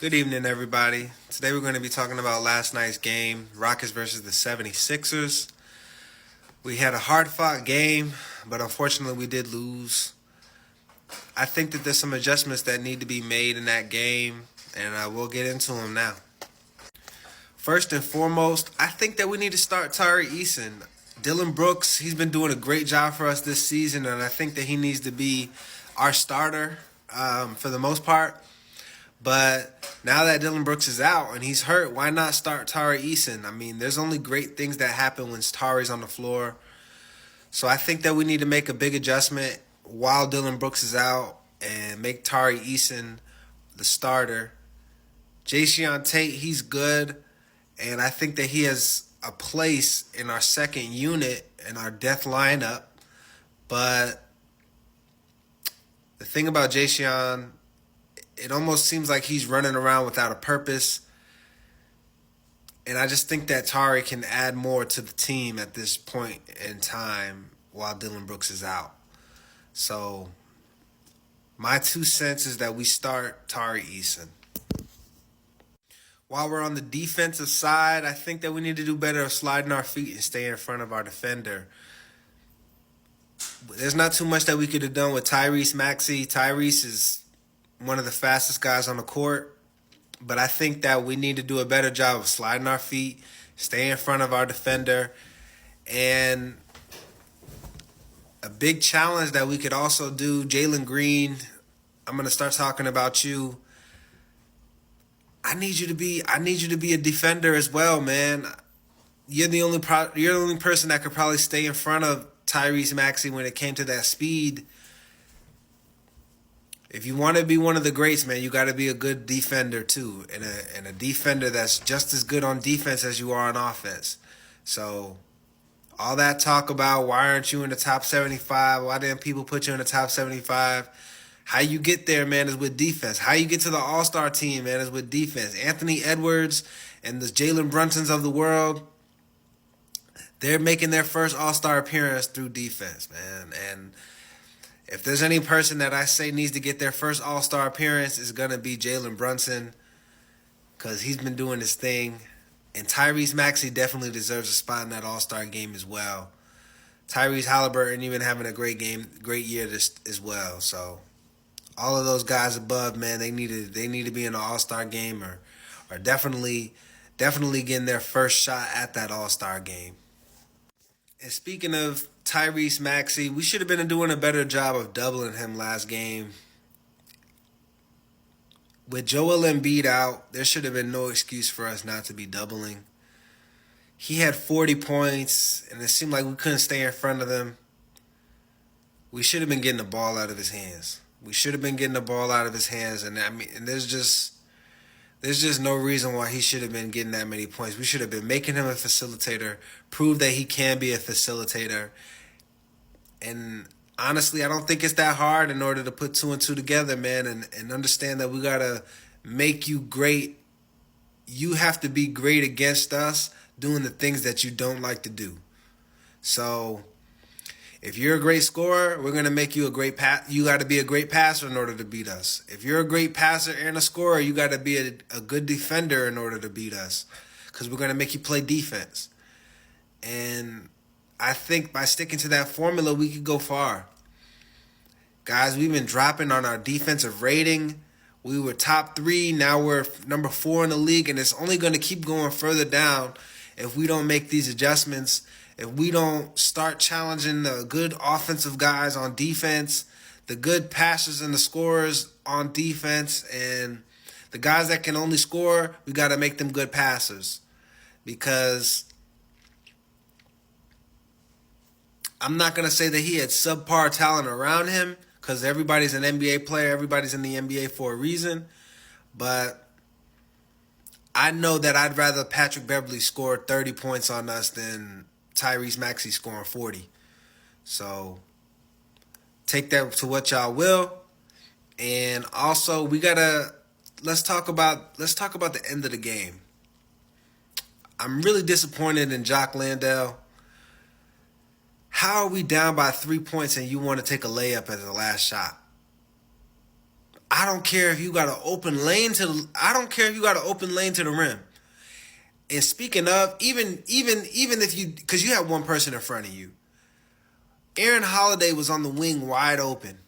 Good evening, everybody. Today we're going to be talking about last night's game, Rockets versus the 76ers. We had a hard-fought game, but unfortunately we did lose. I think that there's some adjustments that need to be made in that game, and we'll get into them now. First and foremost, I think that we need to start Tari Eason. Dylan Brooks, he's been doing a great job for us this season, and I think that he needs to be our starter for the most part. But now that Dylan Brooks is out and he's hurt, why not start Tari Eason? I mean, there's only great things that happen when Tari's on the floor. So I think that we need to make a big adjustment while Dylan Brooks is out and make Tari Eason the starter. Jae'Sean Tate, he's good, and I think that he has a place in our second unit in our death lineup. But the thing about Jae'Sean, it almost seems like he's running around without a purpose. And I just think that Tari can add more to the team at this point in time while Dylan Brooks is out. So my 2 cents is that we start Tari Eason. While we're on the defensive side, I think that we need to do better of sliding our feet and stay in front of our defender. There's not too much that we could have done with Tyrese Maxey. Tyrese is one of the fastest guys on the court, but I think that we need to do a better job of sliding our feet, stay in front of our defender, and a big challenge that we could also do, Jalen Green, I'm going to start talking about you. I need you to be a defender as well, man. You're the only person that could probably stay in front of Tyrese Maxey when it came to that speed. If you want to be one of the greats, man, you got to be a good defender too, and a defender that's just as good on defense as you are on offense. So all that talk about why aren't you in the top 75? Why didn't people put you in the top 75? How you get there, man, is with defense. How you get to the All-Star team, man, is with defense. Anthony Edwards and the Jalen Brunsons of the world, they're making their first All-Star appearance through defense, man. And if there's any person that I say needs to get their first All-Star appearance, it's going to be Jalen Brunson, because he's been doing his thing. And Tyrese Maxey definitely deserves a spot in that All-Star game as well. Tyrese Halliburton even having a great year this as well. So all of those guys above, man, they need to be in the All-Star game or definitely getting their first shot at that All-Star game. And speaking of Tyrese Maxey, we should have been doing a better job of doubling him last game. With Joel Embiid out, there should have been no excuse for us not to be doubling. He had 40 points, and it seemed like we couldn't stay in front of him. We should have been getting the ball out of his hands. And there's just no reason why he should have been getting that many points. We should have been making him a facilitator, prove that he can be a facilitator. And honestly, I don't think it's that hard in order to put 2 and 2 together, man, and understand that we got to make you great. You have to be great against us doing the things that you don't like to do. So if you're a great scorer, we're going to make you a great you got to be a great passer in order to beat us. If you're a great passer and a scorer, you got to be a good defender in order to beat us, because we're going to make you play defense. And I think by sticking to that formula, we could go far. Guys, we've been dropping on our defensive rating. We were top 3. Now we're number 4 in the league, and it's only going to keep going further down if we don't make these adjustments, if we don't start challenging the good offensive guys on defense, the good passers and the scorers on defense, and the guys that can only score, we got to make them good passers. Because I'm not going to say that he had subpar talent around him, because everybody's an NBA player. Everybody's in the NBA for a reason. But I know that I'd rather Patrick Beverley score 30 points on us than Tyrese Maxey scoring 40. So take that to what y'all will. And also, let's talk about the end of the game. I'm really disappointed in Jock Landale. How are we down by 3 points and you want to take a layup as the last shot? I don't care if you got an open lane to the rim. And speaking of, even if you, because you have one person in front of you, Aaron Holiday was on the wing wide open.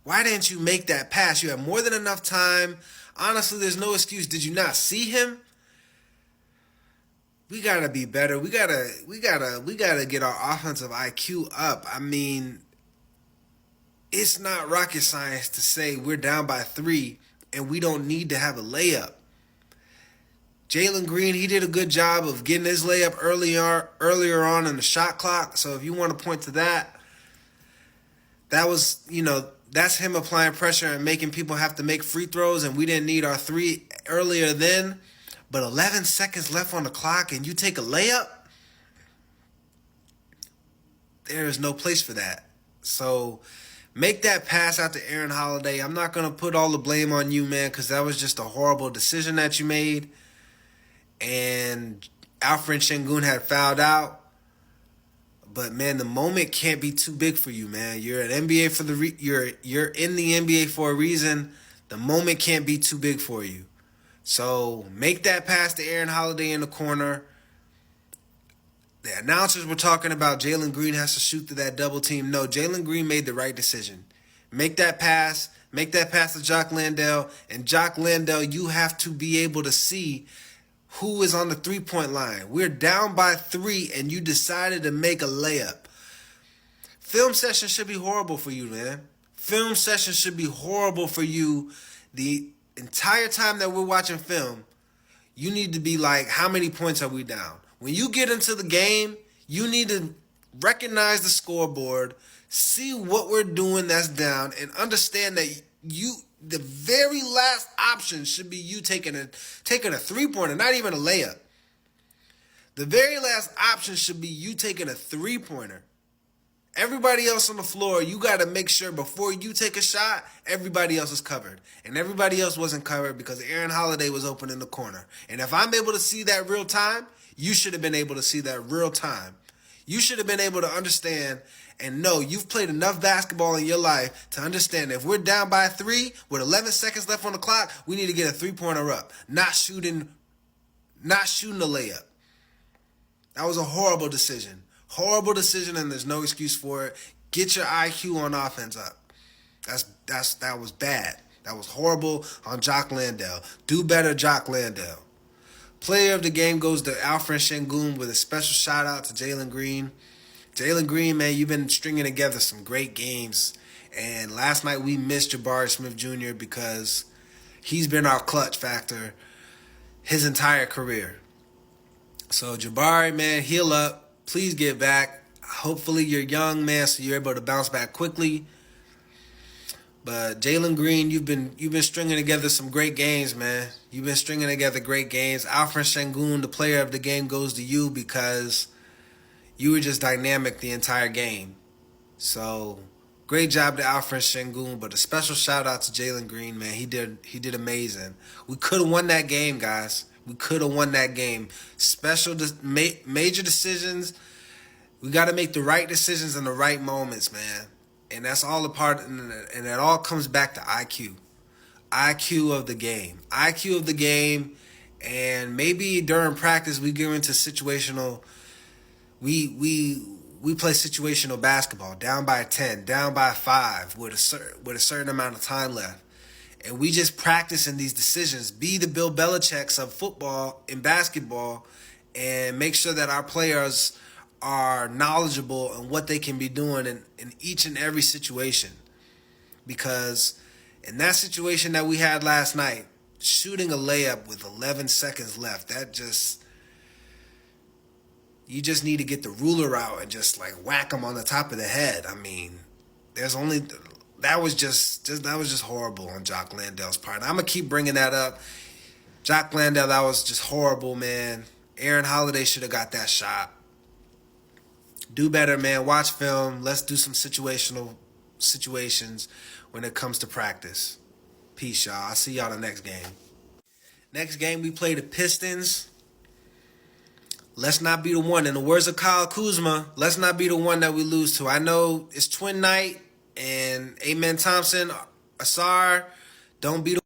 Why didn't you make that pass? You had more than enough time. Honestly, there's no excuse. Did you not see him? We gotta be better. We gotta get our offensive IQ up. I mean, it's not rocket science to say we're down by 3 and we don't need to have a layup. Jalen Green, he did a good job of getting his layup earlier on in the shot clock. So if you want to point to that, that was, that's him applying pressure and making people have to make free throws, and we didn't need our 3 earlier then. But 11 seconds left on the clock and you take a layup? There is no place for that. So make that pass out to Aaron Holiday. I'm not going to put all the blame on you, man, because that was just a horrible decision that you made. And Alfred Sengun had fouled out. But man, the moment can't be too big for you, man. You're an NBA for you're in the NBA for a reason. The moment can't be too big for you. So make that pass to Aaron Holiday in the corner. The announcers were talking about Jalen Green has to shoot through that double team. No, Jalen Green made the right decision. Make that pass. Make that pass to Jock Landale. And Jock Landale, you have to be able to see who is on the three-point line. We're down by 3 and you decided to make a layup. Film session should be horrible for you, man. Film session should be horrible for you. The entire time that we're watching film, you need to be like, how many points are we down? When you get into the game, you need to recognize the scoreboard, see what we're doing that's down, and understand that the very last option should be you taking a three-pointer, not even a layup. The very last option should be you taking a three-pointer. Everybody else on the floor, you got to make sure before you take a shot, everybody else is covered. And everybody else wasn't covered because Aaron Holiday was open in the corner. And if I'm able to see that real time, you should have been able to see that real time. You should have been able to understand and know you've played enough basketball in your life to understand if we're down by 3 with 11 seconds left on the clock, we need to get a three-pointer up, not shooting the layup. That was a horrible decision. Horrible decision, and there's no excuse for it. Get your IQ on offense up. That was bad. That was horrible on Jock Landale. Do better, Jock Landale. Player of the game goes to Alfred Sengun with a special shout out to Jalen Green. Jalen Green, man, you've been stringing together some great games. And last night we missed Jabari Smith Jr. because he's been our clutch factor his entire career. So Jabari, man, heal up. Please get back. Hopefully you're young, man, so you're able to bounce back quickly. But Jalen Green, you've been stringing together some great games, man. You've been stringing together great games. Alfred Sengun, the player of the game, goes to you because you were just dynamic the entire game. So great job to Alfred Sengun, but a special shout out to Jalen Green, man. He did amazing. We could have won that game, guys. We could have won that game. Major decisions. We got to make the right decisions in the right moments, man. And that's all a part, and it all comes back to IQ. IQ of the game. IQ of the game, and maybe during practice we get into situational. We play situational basketball, down by 10, down by 5, with a certain amount of time left. And we just practice in these decisions. Be the Bill Belichick's of football and basketball, and make sure that our players are knowledgeable on what they can be doing in each and every situation. Because in that situation that we had last night, shooting a layup with 11 seconds left, you just need to get the ruler out and just like whack them on the top of the head. I mean, that was just horrible on Jock Landale's part. And I'm going to keep bringing that up. Jock Landale, that was just horrible, man. Aaron Holiday should have got that shot. Do better, man. Watch film. Let's do some situational situations when it comes to practice. Peace, y'all. I'll see y'all the next game. Next game, we play the Pistons. Let's not be the one. In the words of Kyle Kuzma, let's not be the one that we lose to. I know it's twin night, and Amen Thompson, Asar, Don't be the